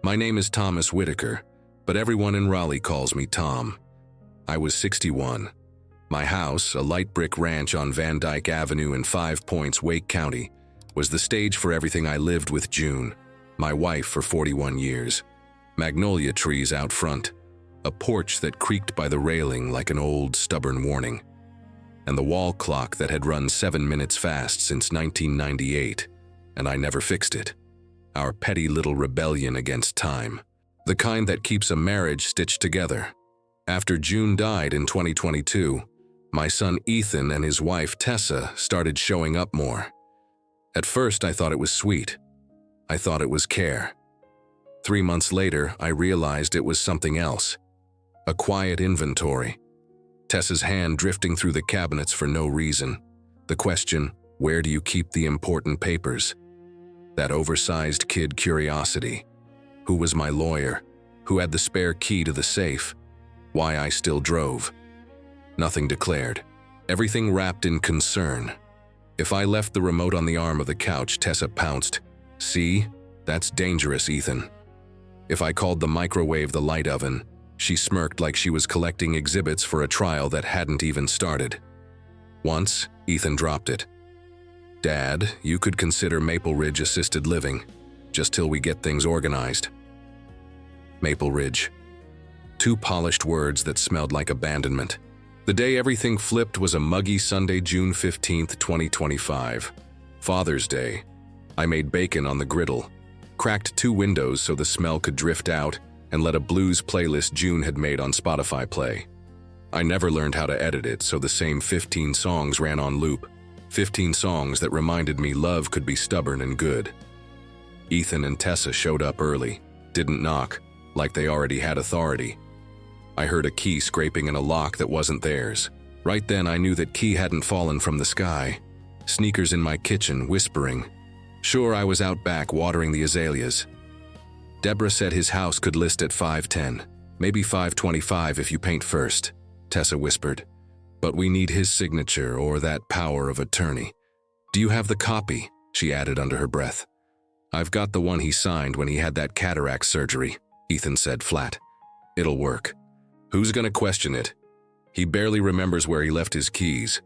My name is Thomas Whitaker, but everyone in Raleigh calls me Tom. I was 61. My house, a light brick ranch on Van Dyke Avenue in 5 Points, Wake County, was the stage for everything I lived with June, my wife for 41 years. Magnolia trees out front, a porch that creaked by the railing like an old, stubborn warning, and the wall clock that had run 7 minutes fast since 1998, and I never fixed it. Our petty little rebellion against time, the kind that keeps a marriage stitched together. After June died in 2022, my son Ethan and his wife Tessa started showing up more. At first, I thought it was sweet. I thought it was care. 3 months later, I realized it was something else. A quiet inventory. Tessa's hand drifting through the cabinets for no reason. The question, where do you keep the important papers? That oversized kid curiosity. Who was my lawyer? Who had the spare key to the safe? Why I still drove? Nothing declared. Everything wrapped in concern. If I left the remote on the arm of the couch, Tessa pounced. See? That's dangerous, Ethan. If I called the microwave the light oven, she smirked like she was collecting exhibits for a trial that hadn't even started. Once, Ethan dropped it. Dad, you could consider Maple Ridge assisted living, just till we get things organized. Maple Ridge. 2 polished words that smelled like abandonment. The day everything flipped was a muggy Sunday, June 15th, 2025. Father's Day. I made bacon on the griddle, cracked 2 windows so the smell could drift out, and let a blues playlist June had made on Spotify play. I never learned how to edit it, so the same 15 songs ran on loop. 15 songs that reminded me love could be stubborn and good. Ethan and Tessa showed up early, didn't knock, like they already had authority. I heard a key scraping in a lock that wasn't theirs. Right then I knew that key hadn't fallen from the sky. Sneakers in my kitchen, whispering. Sure, I was out back watering the azaleas. Deborah said his house could list at 510, maybe 525 if you paint first, Tessa whispered. But we need his signature or that power of attorney. Do you have the copy? She added under her breath. I've got the one he signed when he had that cataract surgery, Ethan said flat. It'll work. Who's gonna question it? He barely remembers where he left his keys.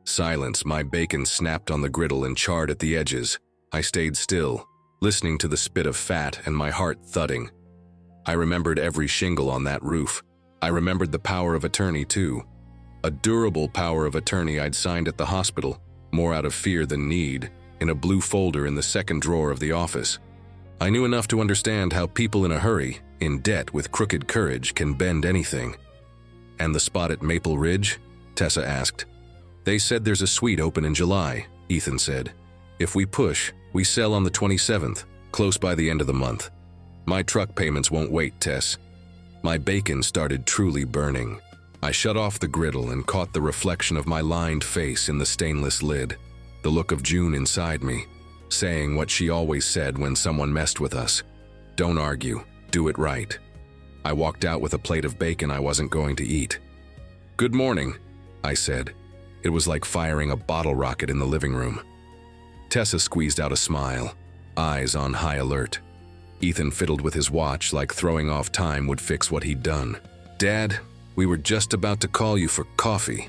Silence, my bacon snapped on the griddle and charred at the edges. I stayed still, listening to the spit of fat and my heart thudding. I remembered every shingle on that roof. I remembered the power of attorney too. A durable power of attorney I'd signed at the hospital, more out of fear than need, in a blue folder in the second drawer of the office. I knew enough to understand how people in a hurry, in debt with crooked courage, can bend anything. And the spot at Maple Ridge? Tessa asked. They said there's a suite open in July, Ethan said. If we push, we sell on the 27th, close by the end of the month. My truck payments won't wait, Tess. My bacon started truly burning. I shut off the griddle and caught the reflection of my lined face in the stainless lid, the look of June inside me, saying what she always said when someone messed with us. Don't argue, do it right. I walked out with a plate of bacon I wasn't going to eat. Good morning, I said. It was like firing a bottle rocket in the living room. Tessa squeezed out a smile, eyes on high alert. Ethan fiddled with his watch like throwing off time would fix what he'd done. Dad, we were just about to call you for coffee.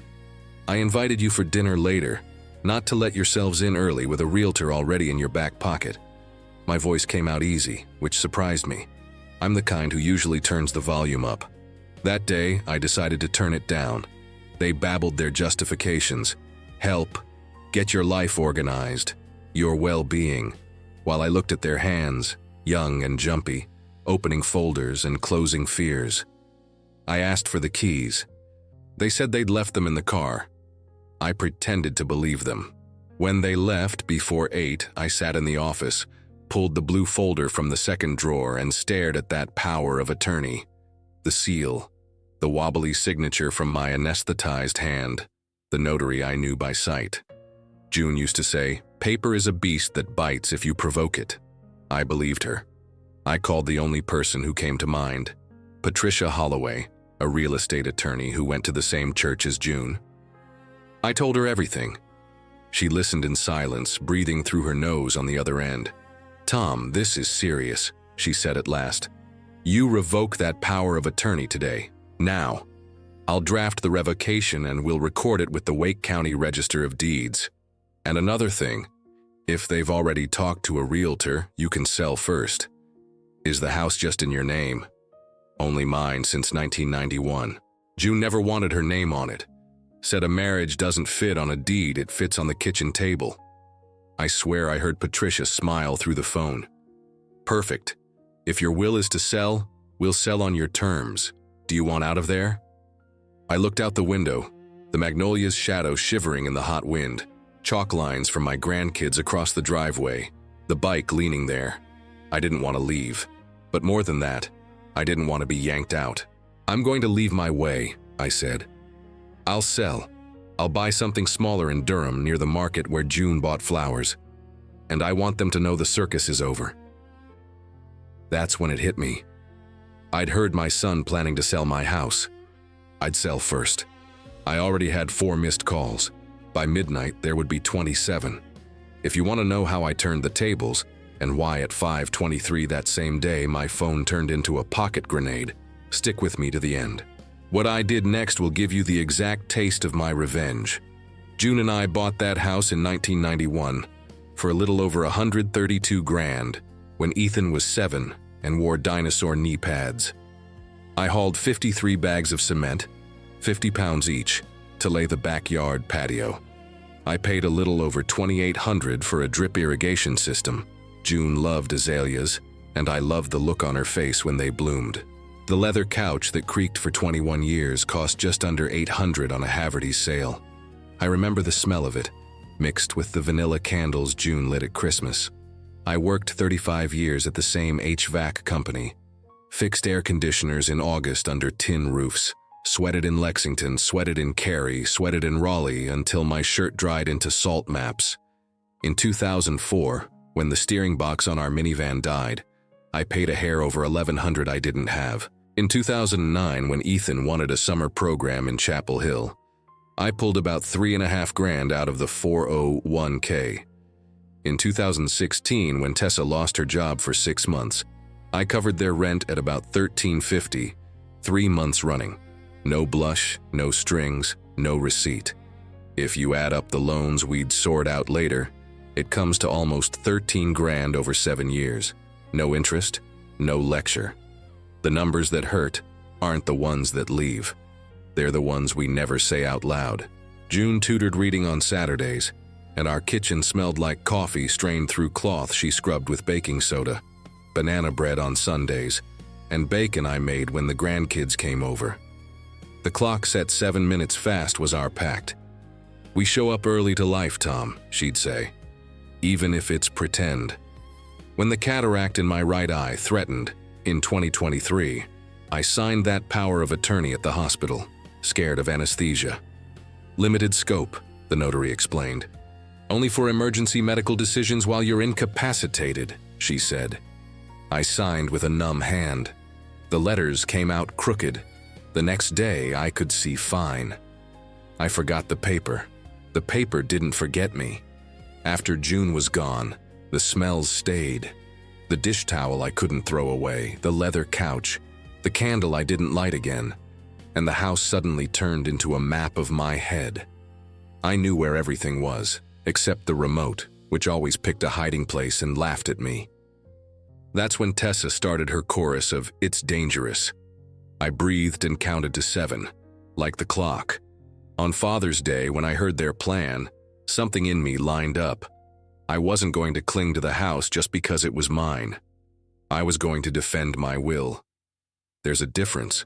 I invited you for dinner later, not to let yourselves in early with a realtor already in your back pocket. My voice came out easy, which surprised me. I'm the kind who usually turns the volume up. That day, I decided to turn it down. They babbled their justifications. Help, get your life organized, your well-being, while I looked at their hands, young and jumpy, opening folders and closing fears. I asked for the keys. They said they'd left them in the car. I pretended to believe them. When they left before 8, I sat in the office, pulled the blue folder from the second drawer and stared at that power of attorney. The seal, the wobbly signature from my anesthetized hand, the notary I knew by sight. June used to say, paper is a beast that bites if you provoke it. I believed her. I called the only person who came to mind, Patricia Holloway, a real estate attorney who went to the same church as June. I told her everything. She listened in silence, breathing through her nose on the other end. Tom, this is serious, she said at last. You revoke that power of attorney today. Now. I'll draft the revocation and we'll record it with the Wake County Register of Deeds. And another thing, if they've already talked to a realtor, you can sell first. Is the house just in your name? Only mine since 1991. June never wanted her name on it. Said a marriage doesn't fit on a deed, it fits on the kitchen table. I swear I heard Patricia smile through the phone. Perfect. If your will is to sell, we'll sell on your terms. Do you want out of there? I looked out the window, the magnolia's shadow shivering in the hot wind, chalk lines from my grandkids across the driveway, the bike leaning there. I didn't want to leave. But more than that, I didn't want to be yanked out. I'm going to leave my way, I said. I'll sell. I'll buy something smaller in Durham near the market where June bought flowers. And I want them to know the circus is over. That's when it hit me. I'd heard my son planning to sell my house. I'd sell first. I already had 4 missed calls. By midnight, there would be 27. If you want to know how I turned the tables, and why at 5:23 that same day my phone turned into a pocket grenade, stick with me to the end. What I did next will give you the exact taste of my revenge. June and I bought that house in 1991 for a little over $132,000 when Ethan was 7 and wore dinosaur knee pads. I hauled 53 bags of cement, 50 pounds each, to lay the backyard patio. I paid a little over $2,800 for a drip irrigation system. June loved azaleas, and I loved the look on her face when they bloomed. The leather couch that creaked for 21 years cost just under $800 on a Haverty's sale. I remember the smell of it, mixed with the vanilla candles June lit at Christmas. I worked 35 years at the same HVAC company. Fixed air conditioners in August under tin roofs. Sweated in Lexington, sweated in Cary, sweated in Raleigh until my shirt dried into salt maps. In 2004, when the steering box on our minivan died, I paid a hair over $1,100 I didn't have. In 2009, when Ethan wanted a summer program in Chapel Hill, I pulled about $3,500 out of the 401k. In 2016, when Tessa lost her job for 6 months, I covered their rent at about $1,350, 3 months running. No blush, no strings, no receipt. If you add up the loans we'd sort out later, it comes to almost $13,000 over 7 years. No interest, no lecture. The numbers that hurt aren't the ones that leave. They're the ones we never say out loud. June tutored reading on Saturdays, and our kitchen smelled like coffee strained through cloth she scrubbed with baking soda, banana bread on Sundays, and bacon I made when the grandkids came over. The clock set 7 minutes fast was our pact. We show up early to life, Tom, she'd say, even if it's pretend. When the cataract in my right eye threatened, in 2023, I signed that power of attorney at the hospital, scared of anesthesia. Limited scope, the notary explained. Only for emergency medical decisions while you're incapacitated, she said. I signed with a numb hand. The letters came out crooked. The next day, I could see fine. I forgot the paper. The paper didn't forget me. After June was gone, the smells stayed. The dish towel I couldn't throw away, the leather couch, the candle I didn't light again, and the house suddenly turned into a map of my head. I knew where everything was, except the remote, which always picked a hiding place and laughed at me. That's when Tessa started her chorus of "It's dangerous." I breathed and counted to 7, like the clock. On Father's Day, when I heard their plan, something in me lined up. I wasn't going to cling to the house just because it was mine. I was going to defend my will. There's a difference.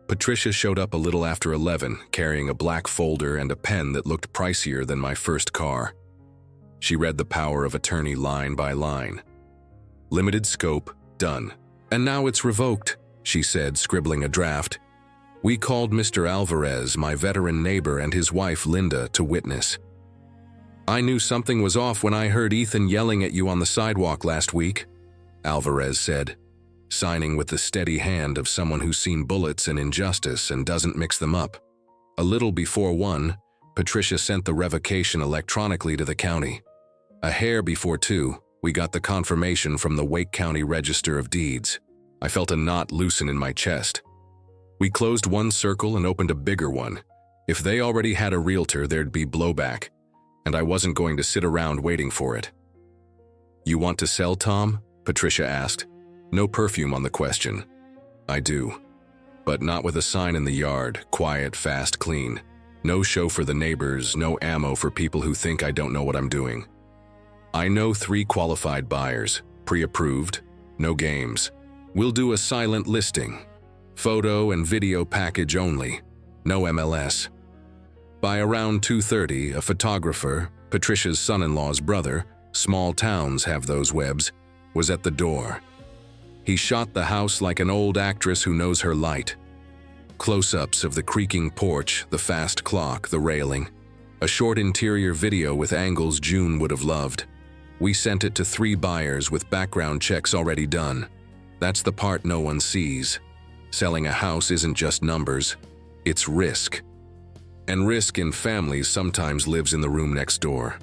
Patricia showed up a little after 11, carrying a black folder and a pen that looked pricier than my first car. She read the power of attorney line by line. Limited scope, done. And now it's revoked, she said, scribbling a draft. We called Mr. Alvarez, my veteran neighbor, and his wife Linda to witness. I knew something was off when I heard Ethan yelling at you on the sidewalk last week, Alvarez said, signing with the steady hand of someone who's seen bullets and injustice and doesn't mix them up. A little before 1, Patricia sent the revocation electronically to the county. A hair before 2, We got the confirmation from the Wake County Register of Deeds. I felt a knot loosen in my chest. We closed one circle and opened a bigger one. If they already had a realtor, there'd be blowback, and I wasn't going to sit around waiting for it. "You want to sell, Tom?" Patricia asked. No perfume on the question. "I do. But not with a sign in the yard, quiet, fast, clean. No show for the neighbors, no ammo for people who think I don't know what I'm doing. I know 3 qualified buyers, pre-approved, no games. We'll do a silent listing. Photo and video package only, no MLS. By around 2:30, a photographer, Patricia's son-in-law's brother, small towns have those webs, was at the door. He shot the house like an old actress who knows her light. Close-ups of the creaking porch, the fast clock, the railing. A short interior video with angles June would have loved. We sent it to 3 buyers with background checks already done. That's the part no one sees. Selling a house isn't just numbers, it's risk. And risk in families sometimes lives in the room next door.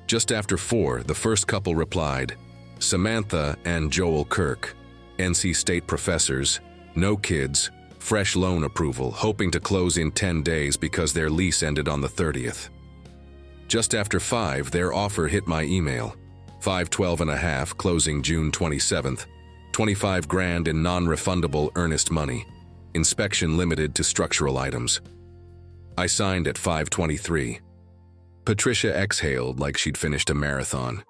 Just after 4, the first couple replied. Samantha and Joel Kirk, NC State professors, no kids, fresh loan approval, hoping to close in 10 days because their lease ended on the 30th. Just after 5, their offer hit my email. 512.5, closing June 27th. 25 grand in non-refundable earnest money. Inspection limited to structural items. I signed at 5:23. Patricia exhaled like she'd finished a marathon.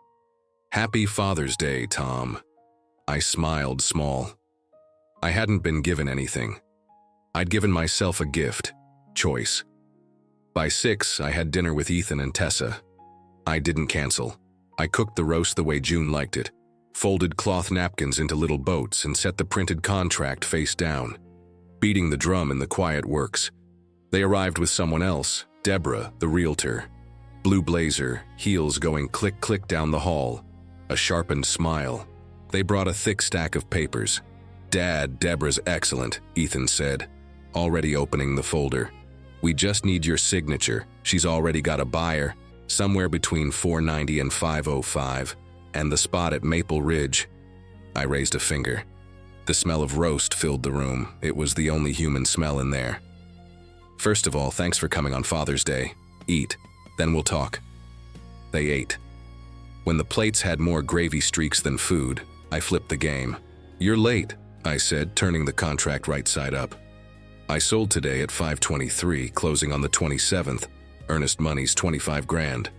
"Happy Father's Day, Tom." I smiled small. I hadn't been given anything. I'd given myself a gift, choice. By 6, I had dinner with Ethan and Tessa. I didn't cancel. I cooked the roast the way June liked it, folded cloth napkins into little boats and set the printed contract face down, beating the drum in the quiet works. They arrived with someone else, Deborah, the realtor. Blue blazer, heels going click-click down the hall, a sharpened smile. They brought a thick stack of papers. "Dad, Deborah's excellent," Ethan said, already opening the folder. "We just need your signature. She's already got a buyer, somewhere between 490 and 505, and the spot at Maple Ridge." I raised a finger. The smell of roast filled the room. It was the only human smell in there. "First of all, thanks for coming on Father's Day. Eat, then we'll talk." They ate. When the plates had more gravy streaks than food, I flipped the game. "You're late," I said, turning the contract right side up. "I sold today at 5:23, closing on the 27th. Earnest money's 25 grand.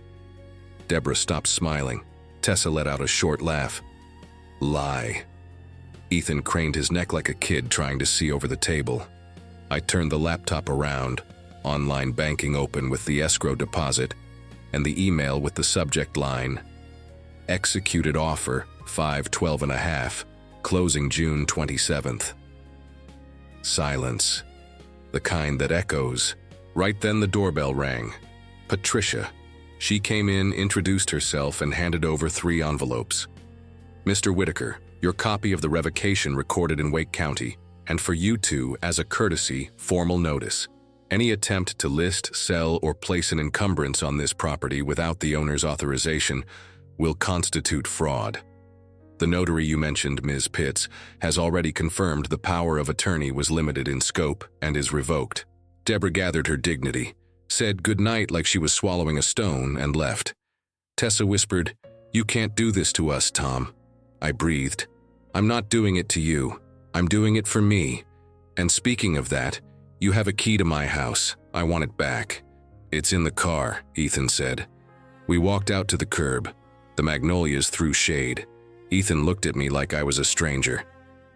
Deborah stopped smiling. Tessa let out a short laugh. "Lie." Ethan craned his neck like a kid trying to see over the table. I turned the laptop around, online banking open with the escrow deposit, and the email with the subject line, "Executed offer, 512.5, closing June 27th. Silence. The kind that echoes. Right then the doorbell rang. Patricia. She came in, introduced herself, and handed over 3 envelopes. "Mr. Whitaker, your copy of the revocation recorded in Wake County, and for you two, as a courtesy, formal notice. Any attempt to list, sell, or place an encumbrance on this property without the owner's authorization will constitute fraud. The notary you mentioned, Ms. Pitts, has already confirmed the power of attorney was limited in scope and is revoked." Deborah gathered her dignity, said goodnight like she was swallowing a stone, and left. Tessa whispered, "You can't do this to us, Tom." I breathed. "I'm not doing it to you. I'm doing it for me. And speaking of that, you have a key to my house. I want it back." "It's in the car," Ethan said. We walked out to the curb. The magnolias threw shade. Ethan looked at me like I was a stranger.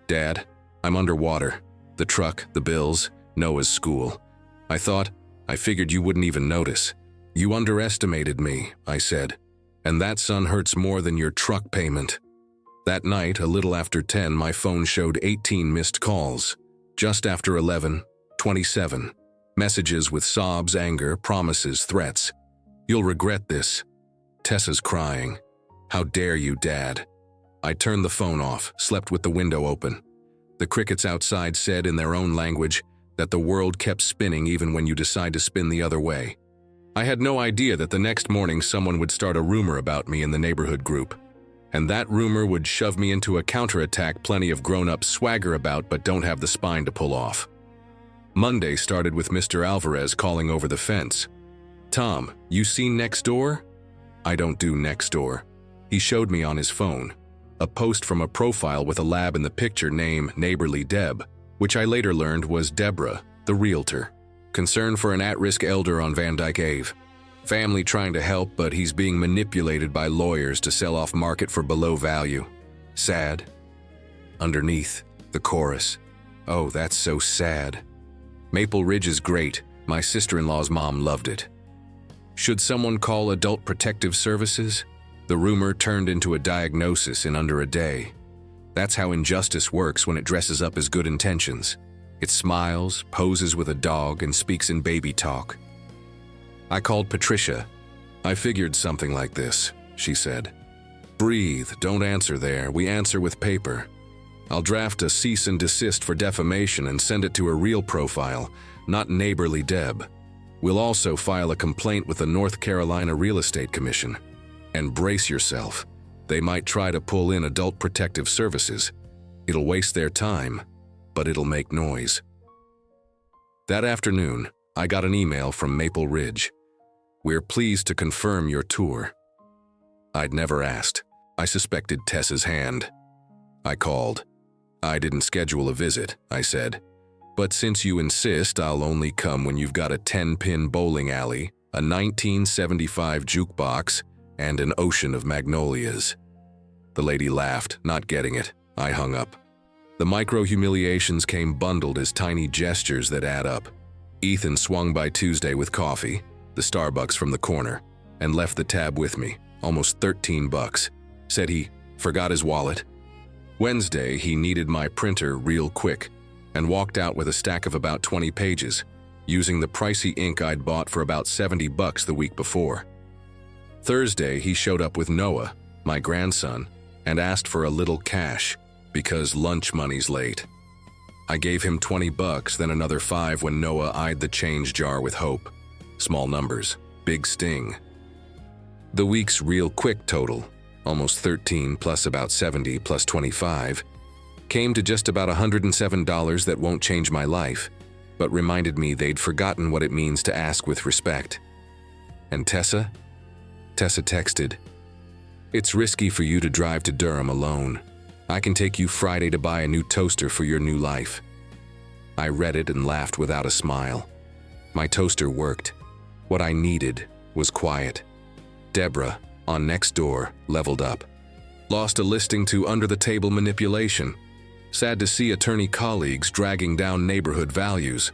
"Dad, I'm underwater. The truck, the bills, Noah's school. I figured you wouldn't even notice." "You underestimated me," I said. "And that, son, hurts more than your truck payment." That night, a little after 10, my phone showed 18 missed calls. Just after 11, 27. Messages with sobs, anger, promises, threats. "You'll regret this." Tessa's crying. "How dare you, Dad?" I turned the phone off, slept with the window open. The crickets outside said in their own language that the world kept spinning even when you decide to spin the other way. I had no idea that the next morning someone would start a rumor about me in the neighborhood group. And that rumor would shove me into a counterattack plenty of grown-ups swagger about but don't have the spine to pull off. Monday started with Mr. Alvarez calling over the fence. "Tom, you seen next door?" "I don't do next door." He showed me on his phone a post from a profile with a lab in the picture named Neighborly Deb, which I later learned was Deborah, the realtor. Concern for an at-risk elder on Van Dyke Ave. Family trying to help, but he's being manipulated by lawyers to sell off market for below value. Sad. Underneath, the chorus. "Oh, that's so sad." Maple Ridge is great. My sister-in-law's mom loved it. Should someone call Adult Protective Services? The rumor turned into a diagnosis in under a day. That's how injustice works when it dresses up as good intentions. It smiles, poses with a dog, and speaks in baby talk. I called Patricia. "I figured something like this," she said. "Breathe, don't answer there, we answer with paper. I'll draft a cease and desist for defamation and send it to a real profile, not Neighborly Deb. We'll also file a complaint with the North Carolina Real Estate Commission. And brace yourself, they might try to pull in Adult Protective Services. It'll waste their time, but it'll make noise." That afternoon, I got an email from Maple Ridge. "We're pleased to confirm your tour." I'd never asked. I suspected Tessa's hand. I called. "I didn't schedule a visit," I said. "But since you insist, I'll only come when you've got a 10-pin bowling alley, a 1975 jukebox, and an ocean of magnolias." The lady laughed, not getting it. I hung up. The micro-humiliations came bundled as tiny gestures that add up. Ethan swung by Tuesday with coffee, the Starbucks from the corner, and left the tab with me, almost $13. Said he forgot his wallet. Wednesday, he needed my printer real quick and walked out with a stack of about 20 pages, using the pricey ink I'd bought for about $70 the week before. Thursday, he showed up with Noah, my grandson, and asked for a little cash because lunch money's late. I gave him $20, then another $5 when Noah eyed the change jar with hope. Small numbers, big sting. The week's real quick total, almost 13 plus about 70 plus 25, came to just about $107 that won't change my life, but reminded me they'd forgotten what it means to ask with respect. And Tessa? Tessa texted, "It's risky for you to drive to Durham alone. I can take you Friday to buy a new toaster for your new life." I read it and laughed without a smile. My toaster worked. What I needed was quiet. Deborah, on Nextdoor, leveled up. Lost a listing to under-the-table manipulation. Sad to see attorney colleagues dragging down neighborhood values.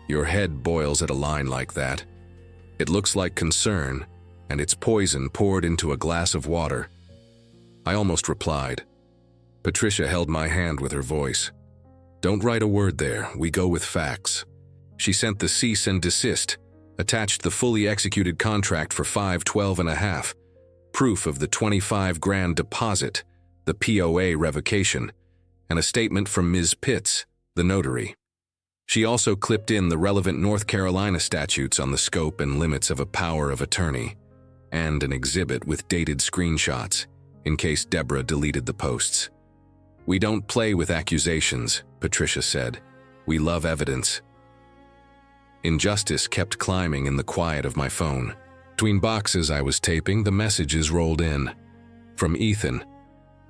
Your head boils at a line like that. It looks like concern, and it's poison poured into a glass of water. I almost replied. Patricia held my hand with her voice. "Don't write a word there, we go with facts." She sent the cease and desist, attached the fully executed contract for $512.5, proof of the $25,000 deposit, the POA revocation, and a statement from Ms. Pitts, the notary. She also clipped in the relevant North Carolina statutes on the scope and limits of a power of attorney, and an exhibit with dated screenshots, in case Deborah deleted the posts. "We don't play with accusations," Patricia said. "We love evidence." Injustice kept climbing in the quiet of my phone. Between boxes I was taping, the messages rolled in. From Ethan.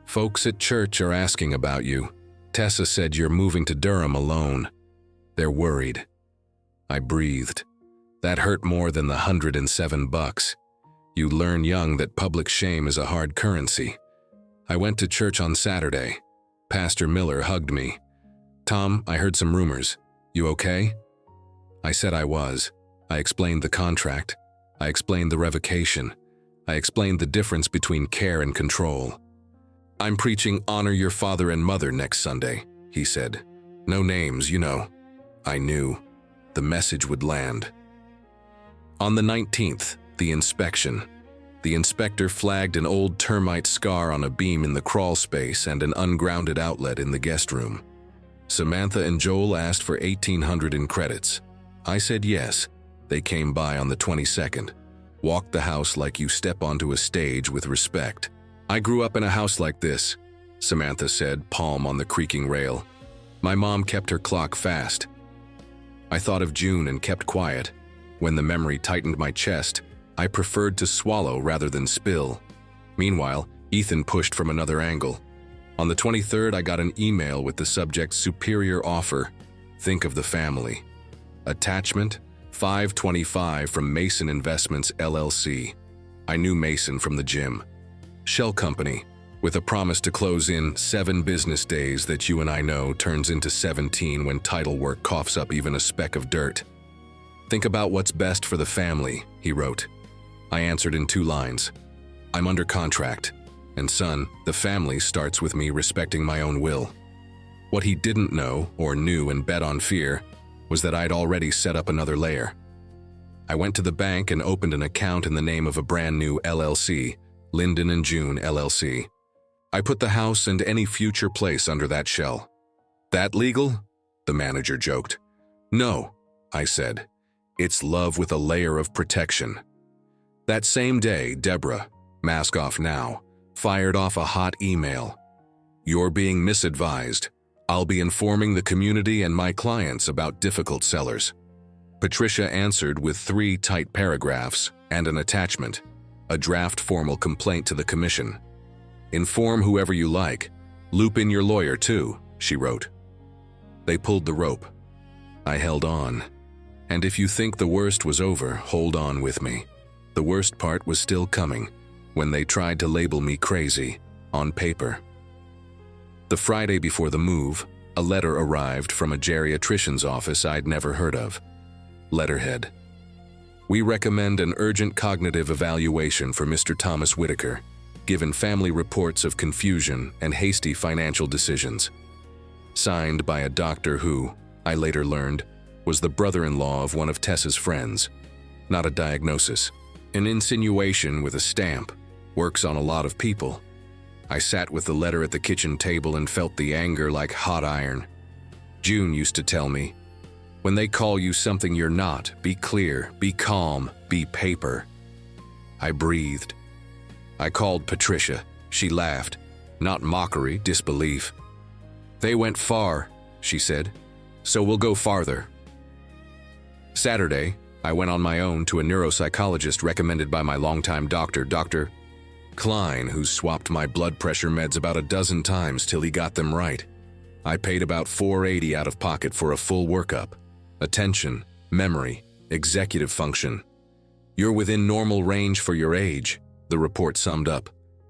"Folks at church are asking about you. Tessa said you're moving to Durham alone. They're worried." I breathed. That hurt more than the $107. You learn young that public shame is a hard currency. I went to church on Saturday. Pastor Miller hugged me. "Tom, I heard some rumors. You okay?" I said I was. I explained the contract. I explained the revocation. I explained the difference between care and control. "I'm preaching honor your father and mother next Sunday," he said. "No names, you know." I knew. The message would land. On the 19th, the inspection. The inspector flagged an old termite scar on a beam in the crawl space and an ungrounded outlet in the guest room. Samantha and Joel asked for $1,800 in credits. I said yes. They came by on the 22nd. Walked the house like you step onto a stage with respect. I grew up in a house like this, Samantha said, palm on the creaking rail. My mom kept her clock fast. I thought of June and kept quiet. When the memory tightened my chest, I preferred to swallow rather than spill. Meanwhile, Ethan pushed from another angle. On the 23rd, I got an email with the subject superior offer. Think of the family. Attachment, $525 from Mason Investments, LLC. I knew Mason from the gym. Shell company, with a promise to close in 7 business days that you and I know turns into 17 when title work coughs up even a speck of dirt. Think about what's best for the family, he wrote. I answered in 2 lines. I'm under contract, and son, the family starts with me respecting my own will. What he didn't know, or knew and bet on fear, was that I'd already set up another layer. I went to the bank and opened an account in the name of a brand new LLC, Linden & June LLC. I put the house and any future place under that shell. That legal? The manager joked. No, I said. It's love with a layer of protection. That same day, Deborah, mask off now, fired off a hot email. You're being misadvised. I'll be informing the community and my clients about difficult sellers. Patricia answered with 3 tight paragraphs and an attachment, a draft formal complaint to the commission. Inform whoever you like. Loop in your lawyer too, she wrote. They pulled the rope. I held on. And if you think the worst was over, hold on with me. The worst part was still coming, when they tried to label me crazy, on paper. The Friday before the move, a letter arrived from a geriatrician's office I'd never heard of. Letterhead. We recommend an urgent cognitive evaluation for Mr. Thomas Whitaker, given family reports of confusion and hasty financial decisions. Signed by a doctor who, I later learned, was the brother-in-law of one of Tessa's friends. Not a diagnosis. An insinuation with a stamp. Works on a lot of people. I sat with the letter at the kitchen table and felt the anger like hot iron. June used to tell me, when they call you something you're not, be clear, be calm, be paper. I breathed. I called Patricia. She laughed. Not mockery, disbelief. They went far, she said. So we'll go farther. Saturday, I went on my own to a neuropsychologist recommended by my longtime doctor, Dr. Klein, who swapped my blood pressure meds about a dozen times till he got them right. I paid about $480 out of pocket for a full workup. Attention, memory, executive function. You're within normal range for your age, the report summed up.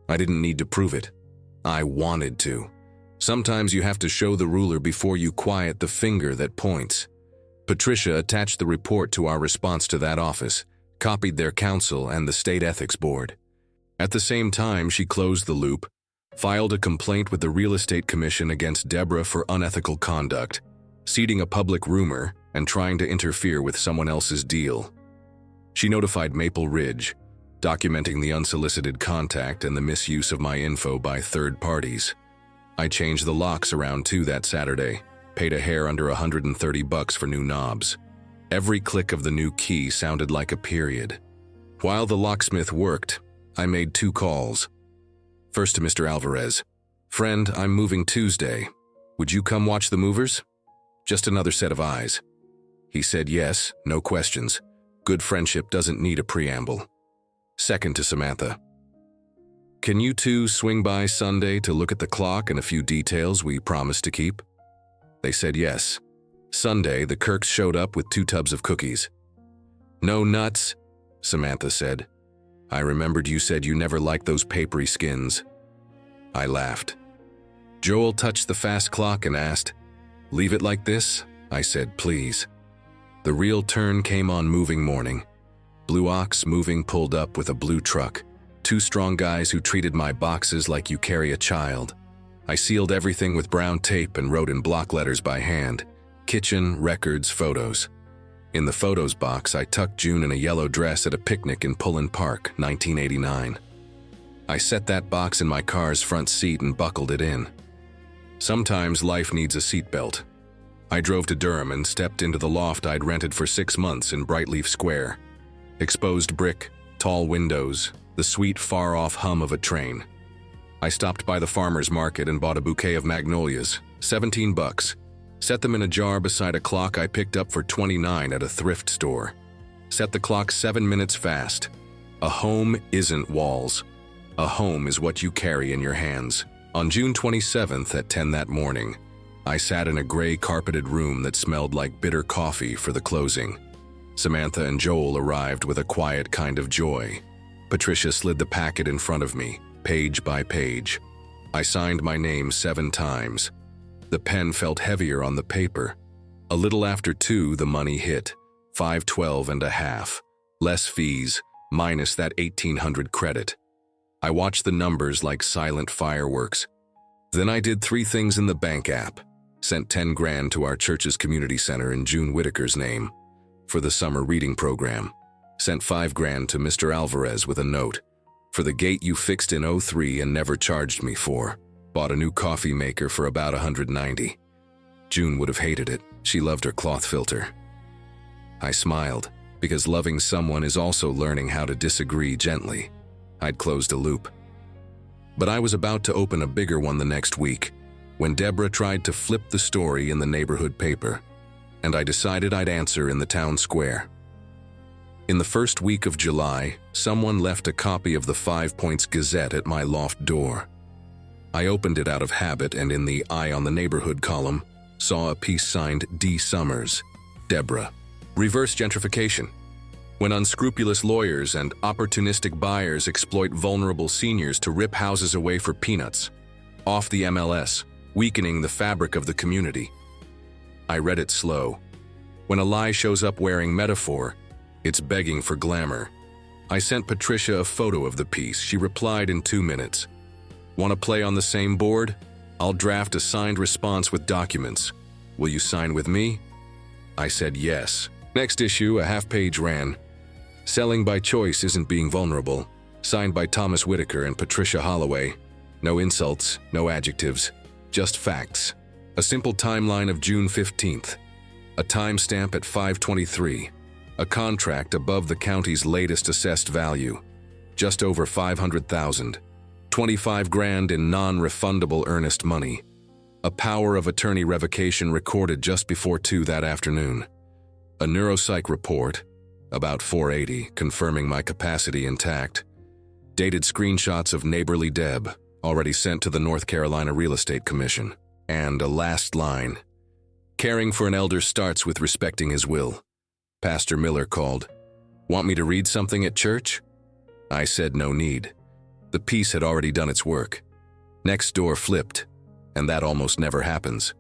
I didn't need to prove it. I wanted to. Sometimes you have to show the ruler before you quiet the finger that points. Patricia attached the report to our response to that office, copied their counsel and the state ethics board. At the same time, she closed the loop, filed a complaint with the Real Estate Commission against Deborah for unethical conduct, seeding a public rumor and trying to interfere with someone else's deal. She notified Maple Ridge, documenting the unsolicited contact and the misuse of my info by third parties. I changed the locks around too that Saturday, paid a hair under $130 for new knobs. Every click of the new key sounded like a period. While the locksmith worked, I made 2 calls. First to Mr. Alvarez. Friend, I'm moving Tuesday. Would you come watch the movers? Just another set of eyes. He said yes, no questions. Good friendship doesn't need a preamble. Second to Samantha. Can you 2 swing by Sunday to look at the clock and a few details we promised to keep? They said yes. Sunday, the Kirks showed up with 2 tubs of cookies. No nuts, Samantha said. I remembered you said you never liked those papery skins. I laughed. Joel touched the fast clock and asked, Leave it like this? I said, please. The real turn came on moving morning. Blue Ox moving pulled up with a blue truck. 2 strong guys who treated my boxes like you carry a child. I sealed everything with brown tape and wrote in block letters by hand. Kitchen, records, photos. In the photos box, I tucked June in a yellow dress at a picnic in Pullen Park, 1989. I set that box in my car's front seat and buckled it in. Sometimes life needs a seatbelt. I drove to Durham and stepped into the loft I'd rented for 6 months in Brightleaf Square. Exposed brick, tall windows, the sweet far-off hum of a train. I stopped by the farmer's market and bought a bouquet of magnolias, 17 bucks. Set them in a jar beside a clock I picked up for 29 at a thrift store. Set the clock 7 minutes fast. A home isn't walls. A home is what you carry in your hands. On June 27th at 10 that morning, I sat in a gray carpeted room that smelled like bitter coffee for the closing. Samantha and Joel arrived with a quiet kind of joy. Patricia slid the packet in front of me, page by page. I signed my name 7 times. The pen felt heavier on the paper. A little after 2, the money hit, $512 and a half. Less fees, minus that $1,800 credit. I watched the numbers like silent fireworks. Then I did 3 things in the bank app. Sent 10 grand to our church's community center in June Whitaker's name for the summer reading program. Sent 5 grand to Mr. Alvarez with a note for the gate you fixed in 03 and never charged me for. Bought a new coffee maker for about $190. June would have hated it. She loved her cloth filter. I smiled, because loving someone is also learning how to disagree gently. I'd closed a loop. But I was about to open a bigger one the next week, when Deborah tried to flip the story in the neighborhood paper, and I decided I'd answer in the town square. In the first week of July, someone left a copy of the 5 Points Gazette at my loft door. I opened it out of habit and in the Eye on the Neighborhood column, saw a piece signed D. Summers, Deborah. Reverse gentrification. When unscrupulous lawyers and opportunistic buyers exploit vulnerable seniors to rip houses away for peanuts. Off the MLS, weakening the fabric of the community. I read it slow. When a lie shows up wearing metaphor, it's begging for glamour. I sent Patricia a photo of the piece. She replied in 2 minutes. Want to play on the same board? I'll draft a signed response with documents. Will you sign with me? I said yes. Next issue, a half-page ran. Selling by choice isn't being vulnerable. Signed by Thomas Whitaker and Patricia Holloway. No insults, no adjectives, just facts. A simple timeline of June 15th. A timestamp at 5:23. A contract above the county's latest assessed value. Just over $500,000. 25 grand in non-refundable earnest money. A power of attorney revocation recorded just before 2 that afternoon. A neuropsych report, about 480, confirming my capacity intact. Dated screenshots of neighborly Deb, already sent to the North Carolina Real Estate Commission. And a last line. Caring for an elder starts with respecting his will. Pastor Miller called. Want me to read something at church? I said no need. The piece had already done its work. Next door flipped, and that almost never happens.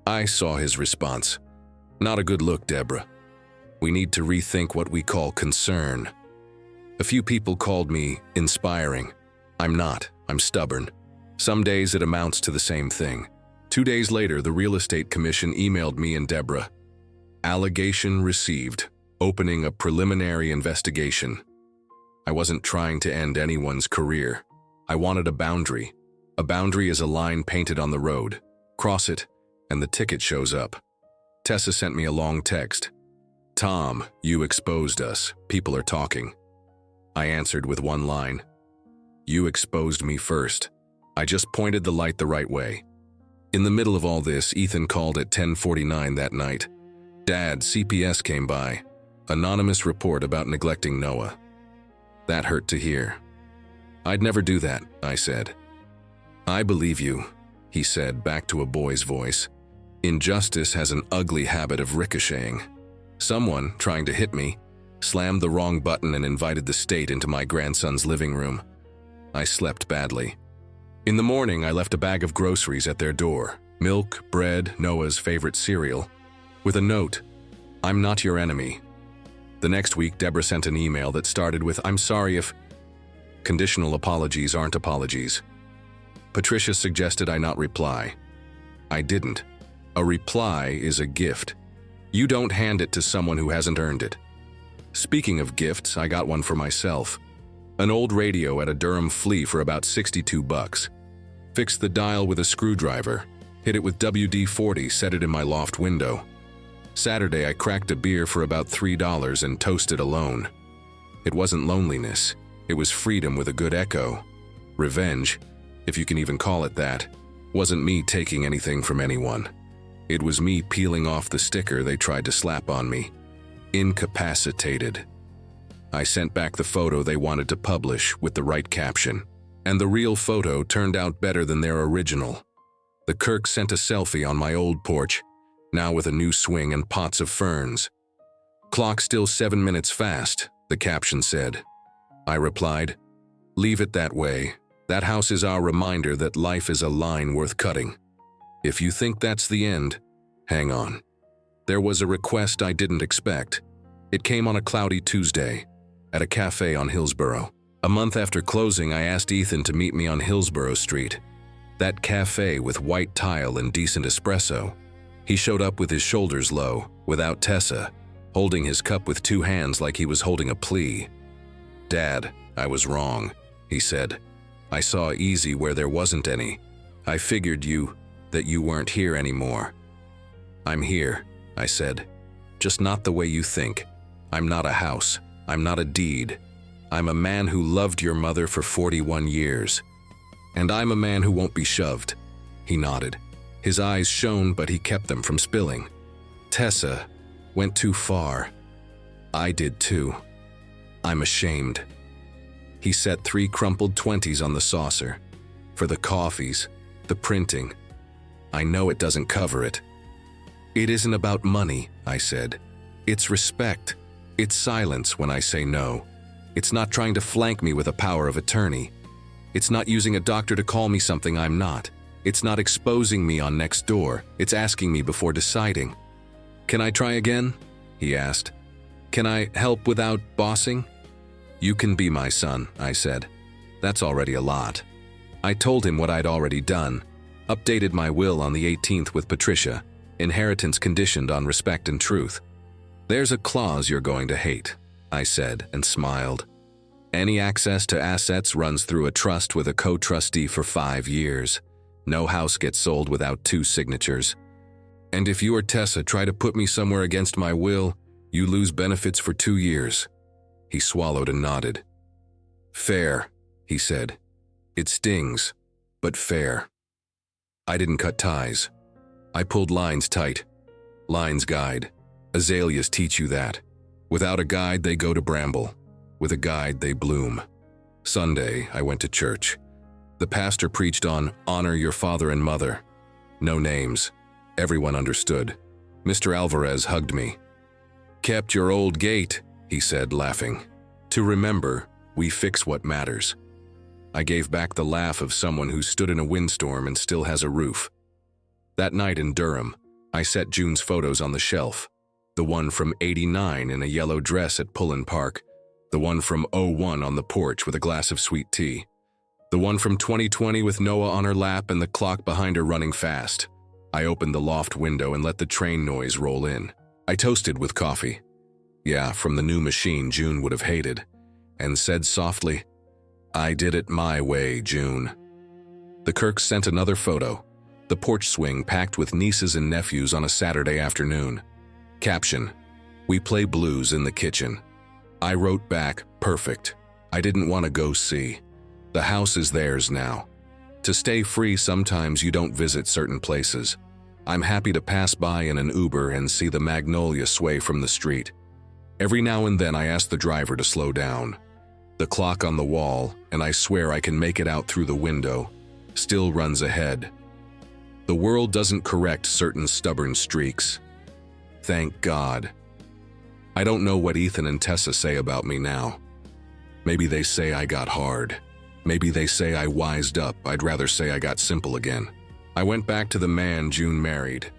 I saw his response. Not a good look, Deborah. We need to rethink what we call concern. A few people called me inspiring. I'm not. I'm stubborn. Some days it amounts to the same thing. 2 days later, the Real Estate Commission emailed me and Deborah. Allegation received. Opening a preliminary investigation. I wasn't trying to end anyone's career. I wanted a boundary. A boundary is a line painted on the road. Cross it, and the ticket shows up. Tessa sent me a long text. Tom, you exposed us. People are talking. I answered with one line. You exposed me first. I just pointed the light the right way. In the middle of all this, Ethan called at 10:49 that night. Dad, CPS came by. Anonymous report about neglecting Noah. That hurt to hear. I'd never do that, I said. I believe you, he said back to a boy's voice. Injustice has an ugly habit of ricocheting. Someone, trying to hit me, slammed the wrong button and invited the state into my grandson's living room. I slept badly. In the morning, I left a bag of groceries at their door. Milk, bread, Noah's favorite cereal. With a note, I'm not your enemy. The next week, Deborah sent an email that started with, I'm sorry if... Conditional apologies aren't apologies. Patricia suggested I not reply. I didn't. A reply is a gift. You don't hand it to someone who hasn't earned it. Speaking of gifts, I got one for myself. An old radio at a Durham flea for about 62 bucks. Fixed the dial with a screwdriver, hit it with WD-40, set it in my loft window. Saturday, I cracked a beer for about $3 and toasted alone. It wasn't loneliness. It was freedom with a good echo. Revenge. if you can even call it that, wasn't me taking anything from anyone. It was me peeling off the sticker they tried to slap on me. Incapacitated. I sent back the photo they wanted to publish with the right caption, and the real photo turned out better than their original. The Kirk sent a selfie on my old porch, now with a new swing and pots of ferns. "Clock still 7 minutes fast," the caption said. I replied, "Leave it that way. That house is our reminder that life is a line worth cutting. If you think that's the end, hang on." There was a request I didn't expect. It came on a cloudy Tuesday, at a cafe on Hillsborough. A month after closing, I asked Ethan to meet me on Hillsborough Street. That cafe with white tile and decent espresso. He showed up with his shoulders low, without Tessa, holding his cup with 2 hands like he was holding a plea. "Dad, I was wrong," he said. "I saw easy where there wasn't any. I figured that you weren't here anymore." "I'm here," I said. "Just not the way you think. I'm not a house. I'm not a deed. I'm a man who loved your mother for 41 years. And I'm a man who won't be shoved." He nodded. His eyes shone, but he kept them from spilling. "Tessa went too far. I did too. I'm ashamed." He set 3 crumpled 20s on the saucer. "For the coffees, the printing. I know it doesn't cover it." "It isn't about money," I said. "It's respect. It's silence when I say no. It's not trying to flank me with a power of attorney. It's not using a doctor to call me something I'm not. It's not exposing me on Nextdoor. It's asking me before deciding." "Can I try again?" he asked. "Can I help without bossing?" "You can be my son," I said. "That's already a lot." I told him what I'd already done. Updated my will on the 18th with Patricia. Inheritance conditioned on respect and truth. "There's a clause you're going to hate," I said, and smiled. "Any access to assets runs through a trust with a co-trustee for 5 years. No house gets sold without 2 signatures. And if you or Tessa try to put me somewhere against my will, you lose benefits for 2 years." He swallowed and nodded. "Fair," he said. "It stings, but fair." I didn't cut ties. I pulled lines tight. Lines guide. Azaleas teach you that. Without a guide, they go to bramble. With a guide, they bloom. Sunday, I went to church. The pastor preached on honor your father and mother. No names. Everyone understood. Mr. Alvarez hugged me. "Kept your old gait," he said, laughing. "To remember, we fix what matters." I gave back the laugh of someone who stood in a windstorm and still has a roof. That night in Durham, I set June's photos on the shelf. The one from '89 in a yellow dress at Pullen Park. The one from '01 on the porch with a glass of sweet tea. The one from 2020 with Noah on her lap and the clock behind her running fast. I opened the loft window and let the train noise roll in. I toasted with coffee. Yeah, from the new machine June would have hated. And said softly, "I did it my way, June." The Kirks sent another photo. The porch swing packed with nieces and nephews on a Saturday afternoon. Caption, "We play blues in the kitchen." I wrote back, "Perfect. I didn't want to go see. The house is theirs now. To stay free, sometimes you don't visit certain places. I'm happy to pass by in an Uber and see the magnolia sway from the street. Every now and then I ask the driver to slow down. The clock on the wall, and I swear I can make it out through the window, still runs ahead. The world doesn't correct certain stubborn streaks. Thank God. I don't know what Ethan and Tessa say about me now. Maybe they say I got hard. Maybe they say I wised up. I'd rather say I got simple again. I went back to the man June married.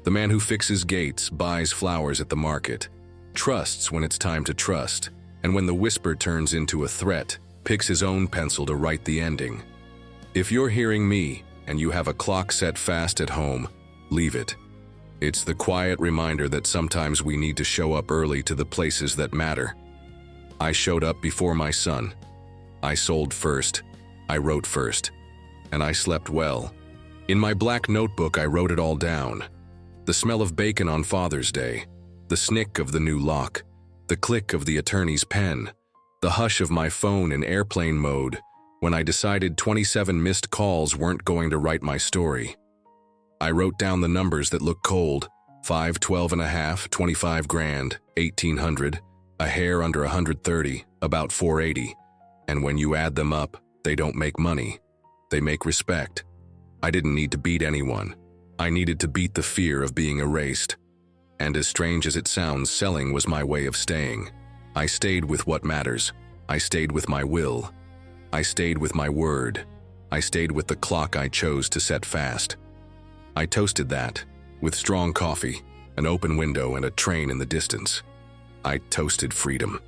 The man who fixes gates, buys flowers at the market, trusts when it's time to trust, and when the whisper turns into a threat, picks his own pencil to write the ending. If you're hearing me and you have a clock set fast at home, leave it. It's the quiet reminder that sometimes we need to show up early to the places that matter. I showed up before my son. I sold first. I wrote first. And I slept well. In my black notebook, I wrote it all down. The smell of bacon on Father's Day, the snick of the new lock, the click of the attorney's pen, the hush of my phone in airplane mode, when I decided 27 missed calls weren't going to write my story. I wrote down the numbers that look cold: 5, 12 and a half, 25 grand, 1,800, a hair under 130, about 480. And when you add them up, they don't make money. They make respect. I didn't need to beat anyone. I needed to beat the fear of being erased. And as strange as it sounds, selling was my way of staying. I stayed with what matters. I stayed with my will. I stayed with my word. I stayed with the clock I chose to set fast. I toasted that, with strong coffee, an open window, and a train in the distance. I toasted freedom.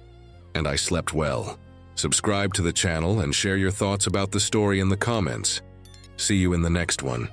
And I slept well. Subscribe to the channel and share your thoughts about the story in the comments. See you in the next one.